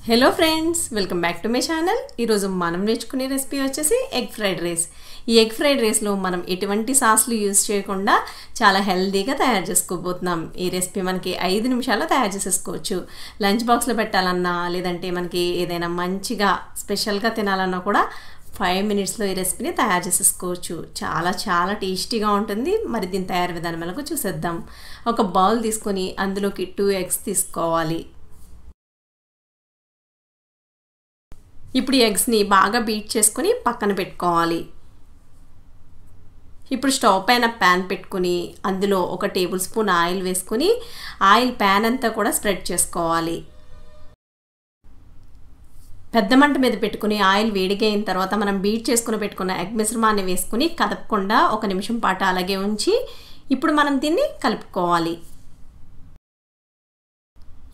Hello friends, welcome back to my channel. ఈరోజు మనం నేర్చుకునే రెసిపీ వచ్చేసి ఎగ్ ఫ్రైడ్ రైస్. ఈ ఎగ్ ఫ్రైడ్ రైస్లో మనం ఎటువంటి సాస్లు యూజ్ చేయకుండా చాలా హెల్తీగా తయారు చేసుకోబోతున్నాం. ఈ రెసిపీ మనకి 5 నిమిషాల్లో తయారు చేసేసుకోవచ్చు. లంచ్ బాక్స్లో పెట్టాలన్నా, లేదంటే మనకి ఏదైనా మంచిగా స్పెషల్గా తినాలన్నా కూడా 5 మినిట్స్లో ఈ రెసిపీని తయారు చేసేసుకోవచ్చు. చాలా టేస్టీగా ఉంటుంది. మరి దీని తయారు విధానం ఎలాగో చూసేద్దాం. ఒక బౌల్ తీసుకొని అందులోకి 2 ఎగ్స్ తీసుకోవాలి. ఇప్పుడు ఈ ఎగ్స్ని బాగా బీట్ చేసుకొని పక్కన పెట్టుకోవాలి. ఇప్పుడు స్టవ్ పైన ప్యాన్ పెట్టుకుని అందులో 1 టేబుల్ స్పూన్ ఆయిల్ వేసుకొని ఆయిల్ ప్యాన్ అంతా కూడా స్ప్రెడ్ చేసుకోవాలి. పెద్ద మంట మీద పెట్టుకుని ఆయిల్ వేడిగా అయిన తర్వాత మనం బీట్ చేసుకుని పెట్టుకున్న ఎగ్ మిశ్రమాన్ని వేసుకుని కదపకుండా 1 నిమిషం పాటు అలాగే ఉంచి ఇప్పుడు మనం దీన్ని కలుపుకోవాలి.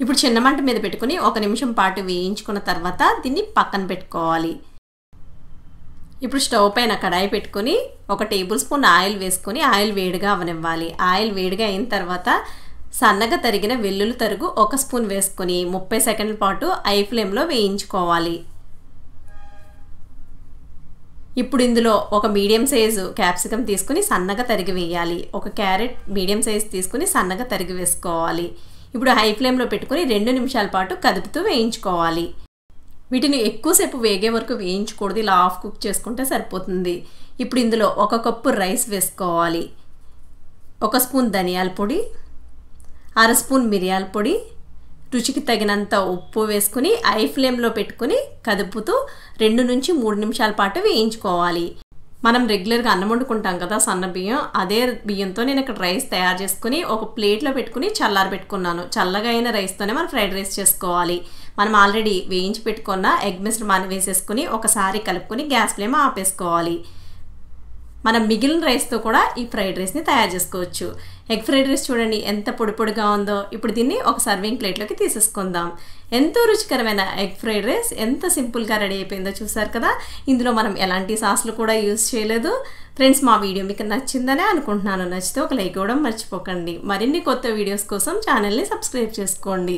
ఇప్పుడు చిన్న మంట మీద పెట్టుకుని 1 నిమిషం పాటు వేయించుకున్న తర్వాత దీన్ని పక్కన పెట్టుకోవాలి. ఇప్పుడు స్టవ్ పైన కడాయి పెట్టుకొని 1 టేబుల్ స్పూన్ ఆయిల్ వేసుకొని ఆయిల్ వేడిగా అవనివ్వాలి. ఆయిల్ వేడిగా అయిన తర్వాత సన్నగా తరిగిన వెల్లుల్లి తరుగు 1 స్పూన్ వేసుకొని 30 సెకండ్ల పాటు ఐ ఫ్లేమ్లో వేయించుకోవాలి. ఇప్పుడు ఇందులో ఒక మీడియం సైజు క్యాప్సికమ్ తీసుకుని సన్నగా తరిగి వేయాలి. 1 క్యారెట్ మీడియం సైజు తీసుకుని సన్నగా తరిగి వేసుకోవాలి. ఇప్పుడు హై ఫ్లేమ్లో పెట్టుకుని 2 నిమిషాల పాటు కదుపుతూ వేయించుకోవాలి. వీటిని ఎక్కువసేపు వేగే వరకు వేయించకూడదు, ఇలా హాఫ్ కుక్ చేసుకుంటే సరిపోతుంది. ఇప్పుడు ఇందులో 1 కప్పు రైస్ వేసుకోవాలి. 1 స్పూన్ ధనియాల పొడి, 1/2 స్పూన్ మిరియాల పొడి, రుచికి తగినంత ఉప్పు వేసుకుని హై ఫ్లేమ్లో పెట్టుకుని కదుపుతూ 2 నుంచి 3 నిమిషాల పాటు వేయించుకోవాలి. మనం రెగ్యులర్గా అన్నం వండుకుంటాం కదా సన్న బియ్యం, అదే బియ్యంతో నేను ఇక్కడ రైస్ తయారు చేసుకుని ఒక ప్లేట్లో పెట్టుకుని చల్లారబెట్టుకున్నాను. చల్లగా అయిన రైస్తోనే మనం ఫ్రైడ్ రైస్ చేసుకోవాలి. మనం ఆల్రెడీ వేయించి పెట్టుకున్న ఎగ్ మిశ్రమాన్ని వేసేసుకుని ఒకసారి కలుపుకొని గ్యాస్ ఫ్లేమ్ ఆపేసుకోవాలి. మనం మిగిలిన రైస్తో కూడా ఈ ఫ్రైడ్ రైస్ని తయారు చేసుకోవచ్చు. ఎగ్ ఫ్రైడ్ రైస్ చూడండి ఎంత పొడిగా ఉందో. ఇప్పుడు దీన్ని ఒక సర్వింగ్ ప్లేట్లోకి తీసేసుకుందాం. ఎంతో రుచికరమైన ఎగ్ ఫ్రైడ్ రైస్ ఎంత సింపుల్గా రెడీ అయిపోయిందో చూసారు కదా. ఇందులో మనం ఎలాంటి సాస్లు కూడా యూజ్ చేయలేదు. ఫ్రెండ్స్, మా వీడియో మీకు నచ్చిందనే అనుకుంటున్నాను. నచ్చితే ఒక లైక్ ఇవ్వడం మర్చిపోకండి. మరిన్ని కొత్త వీడియోస్ కోసం ఛానల్ని సబ్స్క్రైబ్ చేసుకోండి.